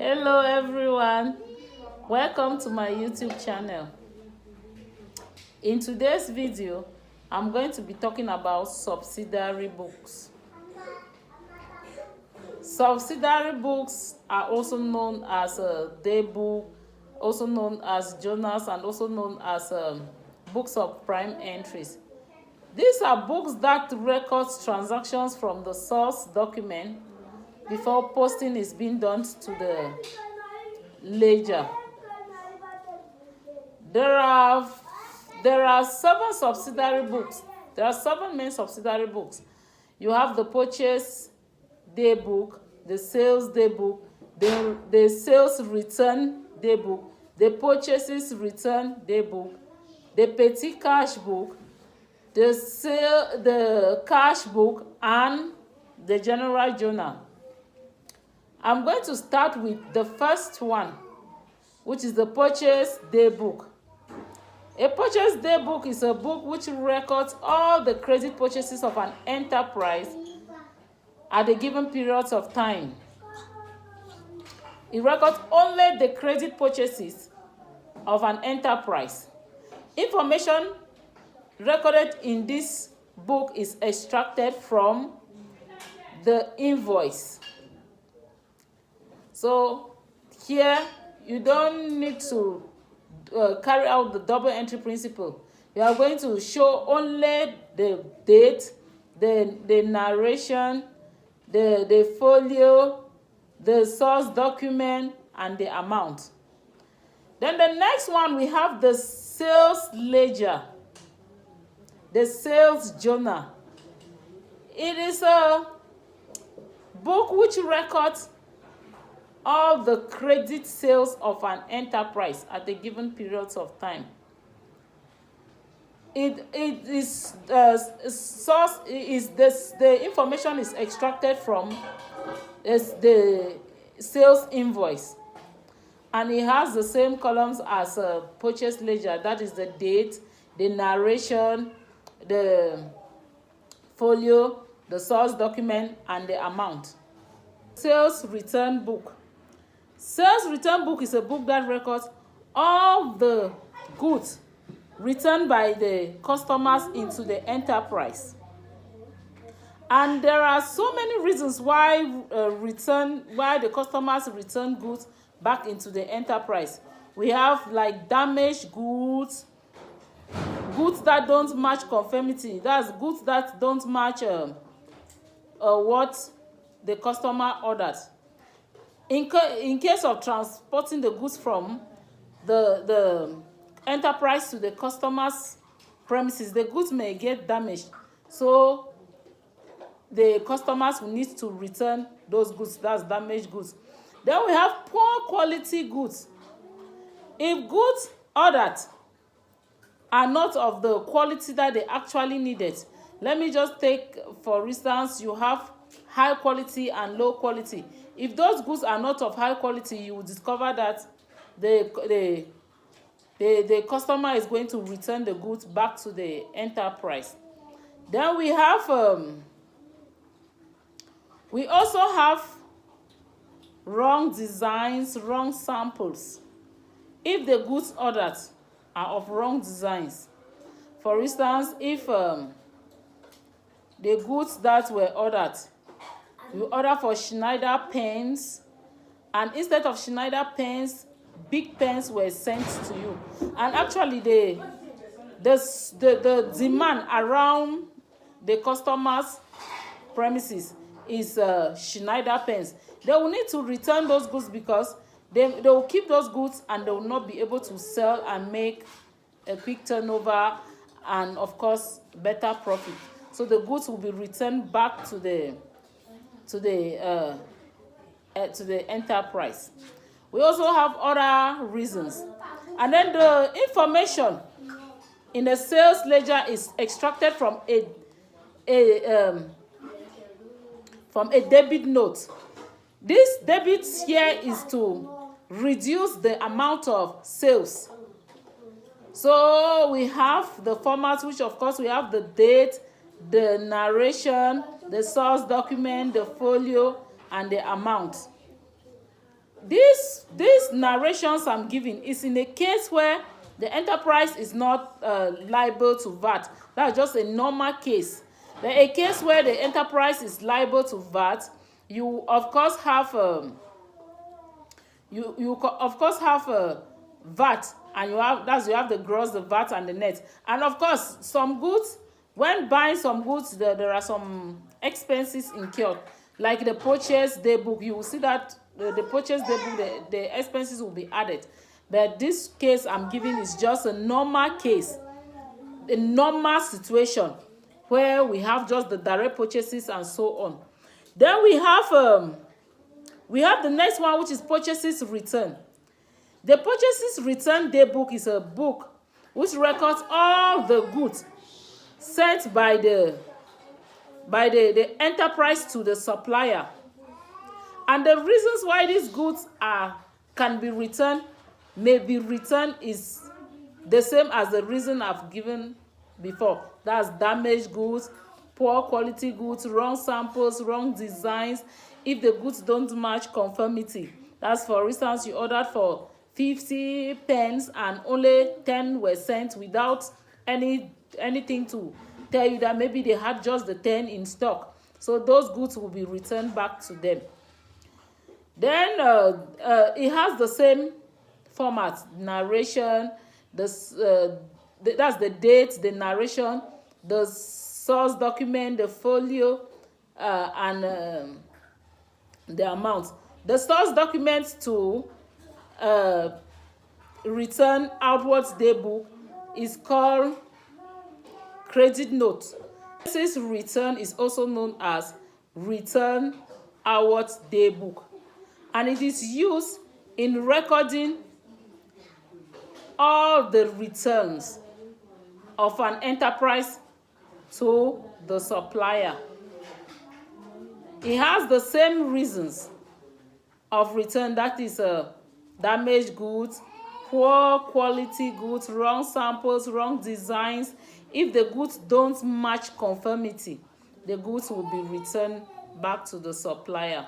Hello everyone, welcome to my YouTube channel. In today's video, I'm going to be talking about subsidiary books. Subsidiary books are also known as a day book, also known as journals, and also known as books of prime entries. These are books that records transactions from the source document before posting is being done to the ledger. There are 7 subsidiary books. There are 7 main subsidiary books. You have the purchase day book, the sales day book, the sales return day book, the purchases return day book, the petty cash book, the cash book, and the general journal. I'm going to start with the first one, which is the purchase day book. A purchase day book is a book which records all the credit purchases of an enterprise at a given period of time. It records only the credit purchases of an enterprise. Information recorded in this book is extracted from the invoice. So here you don't need to carry out the double entry principle. You are going to show only the date, the narration, the folio, the source document, and the amount. Then the next one, we have the sales ledger, the sales journal. It is a book which records all the credit sales of an enterprise at a given period of time. The information is extracted from the sales invoice, and it has the same columns as a purchase ledger. That is the date, the narration, the folio, the source document, and the amount. Sales return book. Sales return book is a book that records all the goods returned by the customers into the enterprise. And there are so many reasons why the customers return goods back into the enterprise. We have like damaged goods, goods that don't match conformity. That's goods that don't match what the customer ordered. In case of transporting the goods from the enterprise to the customer's premises, the goods may get damaged. So the customers will need to return those goods, that's damaged goods. Then we have poor quality goods. If goods ordered are not of the quality that they actually needed, let me just take, for instance, you have high quality and low quality. If those goods are not of high quality, you will discover that the customer is going to return the goods back to the enterprise. Then we have we also have wrong designs, wrong samples. If the goods ordered are of wrong designs, for instance, if the goods that were ordered, you order for Schneider pens, and instead of Schneider pens, big pens were sent to you. And actually, the demand around the customer's premises is Schneider pens. They will need to return those goods because they will keep those goods and they will not be able to sell and make a quick turnover and, of course, better profit. So the goods will be returned back to the enterprise. We also have other reasons. And then the information in the sales ledger is extracted from a debit note. This debit here is to reduce the amount of sales. So we have the format, which of course we have the date, the narration, the source document, the folio, and the amount. these narrations I'm giving is in a case where the enterprise is not liable to VAT. That's just a normal case. But a case where the enterprise is liable to VAT, you of course have of course have VAT, and you have the gross, the VAT, and the net. And of course, some goods, when buying some goods, there are some expenses incurred, like the purchase day book. You will see that the purchase day book, the expenses will be added. But this case I'm giving is just a normal case, a normal situation where we have just the direct purchases and so on. Then we have the next one, which is purchases return. The purchases return day book is a book which records all the goods sent by the enterprise to the supplier. And the reasons why these goods can be returned, may be returned, is the same as the reason I've given before. That's damaged goods, poor quality goods, wrong samples, wrong designs, if the goods don't match conformity. That's, for instance, you ordered for 50 pens and only 10 were sent without anything to tell you that maybe they had just the 10 in stock. So those goods will be returned back to them. Then it has the same format: narration, that's the date, the narration, the source document, the folio, and the amount. The source document to return outwards day book is called credit note. This return is also known as return outwards day book, and it is used in recording all the returns of an enterprise to the supplier. It has the same reasons of return, that is damaged goods, poor quality goods, wrong samples, wrong designs. If the goods don't match conformity, the goods will be returned back to the supplier.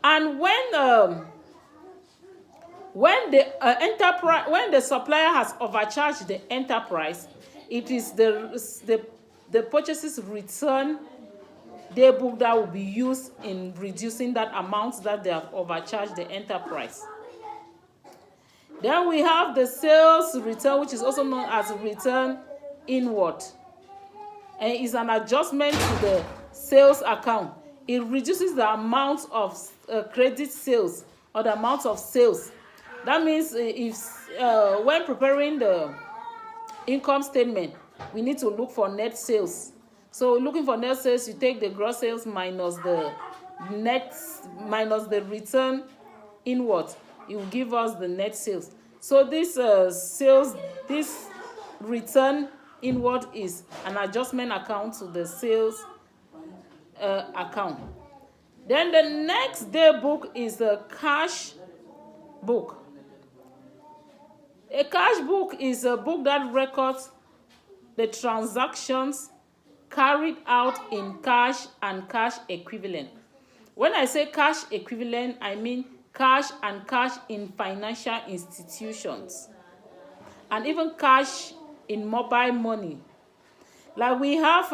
And when the supplier has overcharged the enterprise, it is the purchases return day book that will be used in reducing that amount that they have overcharged the enterprise. Then we have the sales return, which is also known as return inward, and it's an adjustment to the sales account. It reduces the amount of credit sales or the amount of sales. That means when preparing the income statement, we need to look for net sales. So looking for net sales, you take the gross sales minus the net minus the return inward. It will give us the net sales. So this this return inward is an adjustment account to the sales account. Then the next day book is a cash book. A cash book is a book that records the transactions carried out in cash and cash equivalent. When I say cash equivalent, I mean cash and cash in financial institutions, and even cash in mobile money. Like we have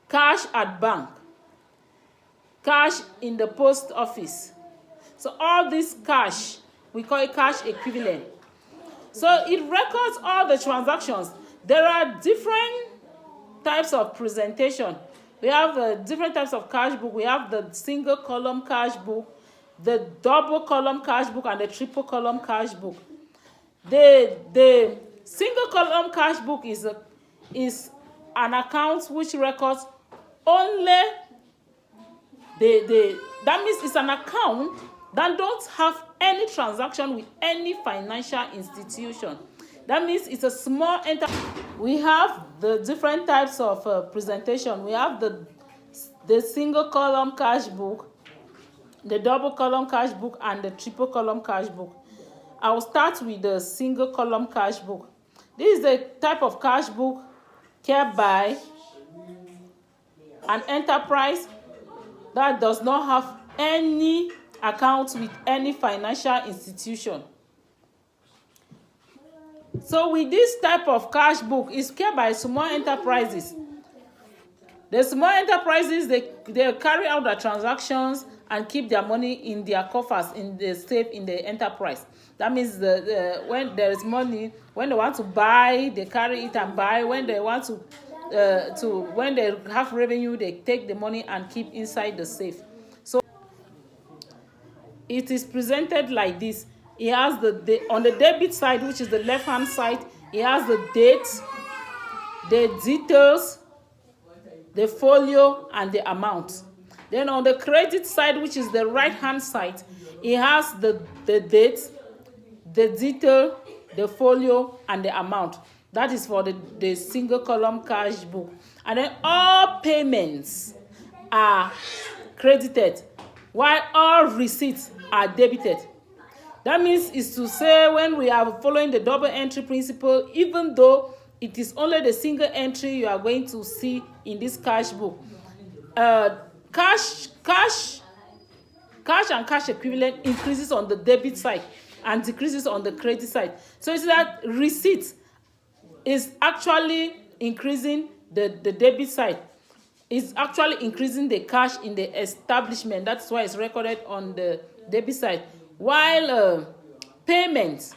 cash at bank, cash in the post office. So all this cash, we call it cash equivalent. So it records all the transactions. There are different types of presentation. We have different types of cash book. We have the single column cash book, the double column cash book, and the triple column cash book. The single column cash book is an account which records only that means it's an account that don't have any transaction with any financial institution. That means it's a small enterprise. We have the different types of presentation. We have the single column cash book, the double column cash book, and the triple column cash book. I will start with the single column cash book. This is the type of cash book kept by an enterprise that does not have any account with any financial institution. So with this type of cash book, is kept by small enterprises. The small enterprises, they carry out their transactions and keep their money in their coffers, in the safe in the enterprise. That means when there is money, when they want to buy, they carry it and buy. When they want when they have revenue, they take the money and keep inside the safe. So it is presented like this. It has on the debit side, which is the left hand side, it has the date, the details, the folio, and the amount. Then on the credit side, which is the right hand side, it has the date, the detail, the folio, and the amount. That is for the single column cash book. And then all payments are credited, while all receipts are debited. That means is to say, when we are following the double entry principle, even though it is only the single entry you are going to see in this cash book, cash and cash equivalent increases on the debit side and decreases on the credit side. So it's that receipt is actually increasing the debit side. It's actually increasing the cash in the establishment. That's why it's recorded on the debit side. While payments,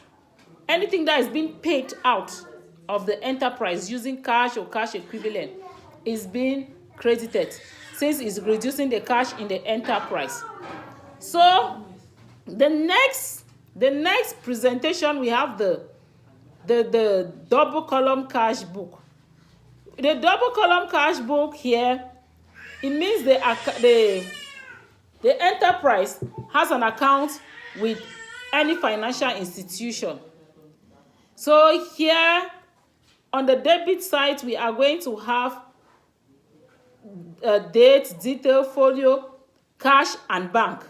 anything that is being paid out of the enterprise using cash or cash equivalent is being credited, since it's reducing the cash in the enterprise. So the next presentation, we have the double column cash book. The double column cash book here, it means the enterprise has an account with any financial institution. So here on the debit side, we are going to have date, detail, folio, cash and bank,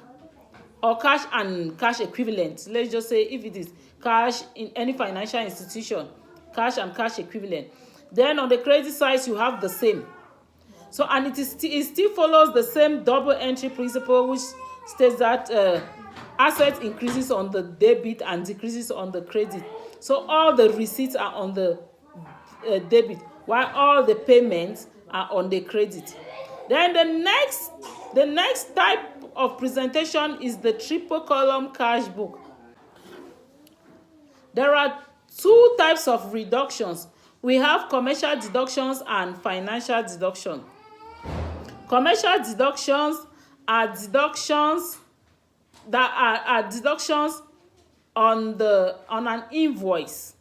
or cash and cash equivalent. Let's just say if it is cash in any financial institution, cash and cash equivalent. Then on the credit side, you have the same. So, and it still follows the same double entry principle, which states that asset increases on the debit and decreases on the credit. So all the receipts are on the debit, while all the payments are on the credit. Then the next type of presentation is the triple column cash book. There are two types of reductions. We have commercial deductions and financial deduction. Commercial deductions are deductions that are deductions on an invoice,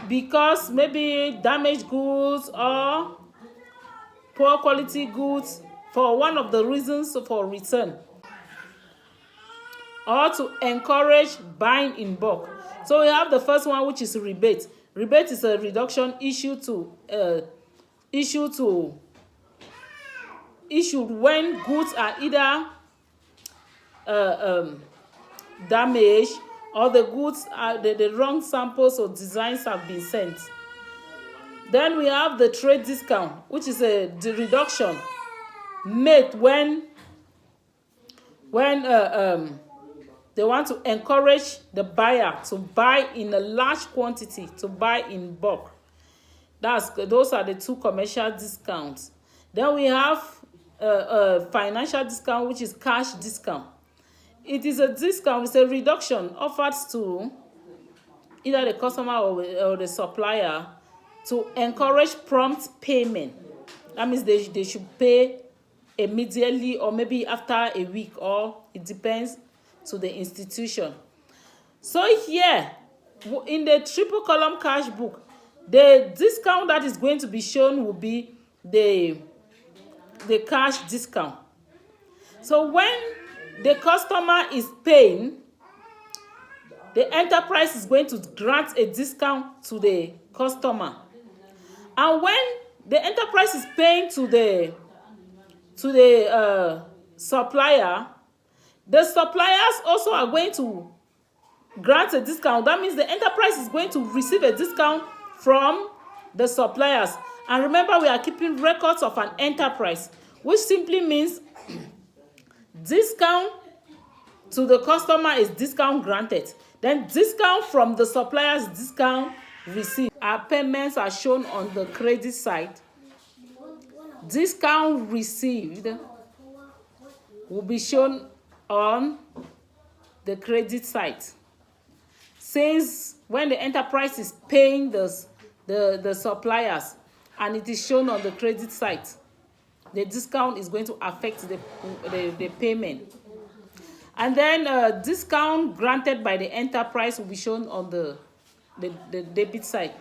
because maybe damaged goods or poor quality goods for one of the reasons for return, or to encourage buying in bulk. So we have the first one, which is rebate. Rebate is a reduction issued when goods are either damaged, or the goods are the wrong samples or designs have been sent. Then we have the trade discount, which is the reduction made when they want to encourage the buyer to buy in a large quantity, to buy in bulk. Those are the two commercial discounts. Then we have financial discount, which is cash discount. It is a discount, it's a reduction offered to either the customer or the supplier to encourage prompt payment. That means they should pay immediately, or maybe after a week, or it depends to the institution. So here, in the triple column cash book, the discount that is going to be shown will be the cash discount. So when the customer is paying, the enterprise is going to grant a discount to the customer. And when the enterprise is paying to the supplier, the suppliers also are going to grant a discount. That means the enterprise is going to receive a discount from the suppliers. And remember, we are keeping records of an enterprise, which simply means Discount to the customer is discount granted. Then discount from the suppliers, discount received. Our payments are shown on the credit side. Discount received will be shown on the credit side. Since when the enterprise is paying the suppliers and it is shown on the credit side, the discount is going to affect the payment. And then discount granted by the enterprise will be shown on the debit side,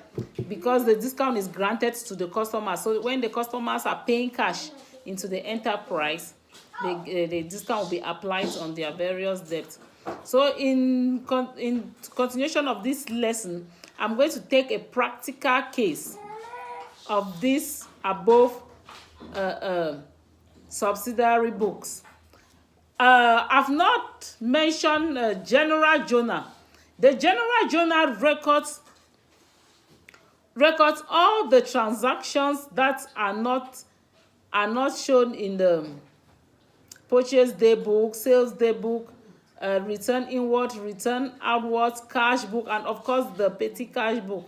because the discount is granted to the customer. So when the customers are paying cash into the enterprise, the discount will be applied on their various debts. So in continuation of this lesson, I'm going to take a practical case of this above subsidiary books. I've not mentioned general journal. The general journal records all the transactions that are not shown in the purchase day book, sales day book, return inward, return outward, cash book, and of course the petty cash book.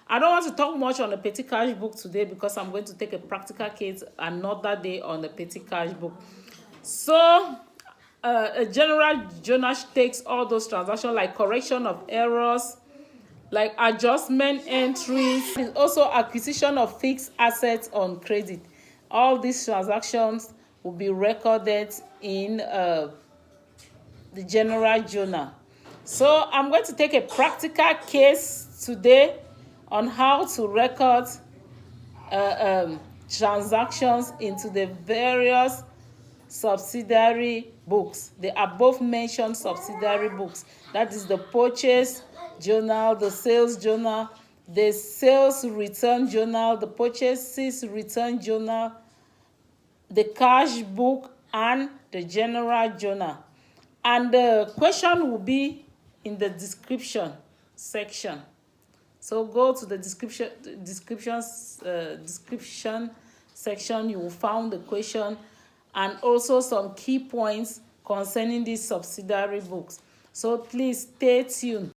I don't want to talk much on the petty cash book today because I'm going to take a practical case another day on the petty cash book. So a general journal takes all those transactions like correction of errors, like adjustment entries, and also acquisition of fixed assets on credit. All these transactions will be recorded in the general journal. So I'm going to take a practical case today on how to record transactions into the various subsidiary books, the above mentioned subsidiary books. That is the purchase journal, the sales journal, the sales return journal, the purchases return journal, the cash book, and the general journal. And the question will be in the description section. So go to the description section. You will find the question and also some key points concerning these subsidiary books. So please stay tuned.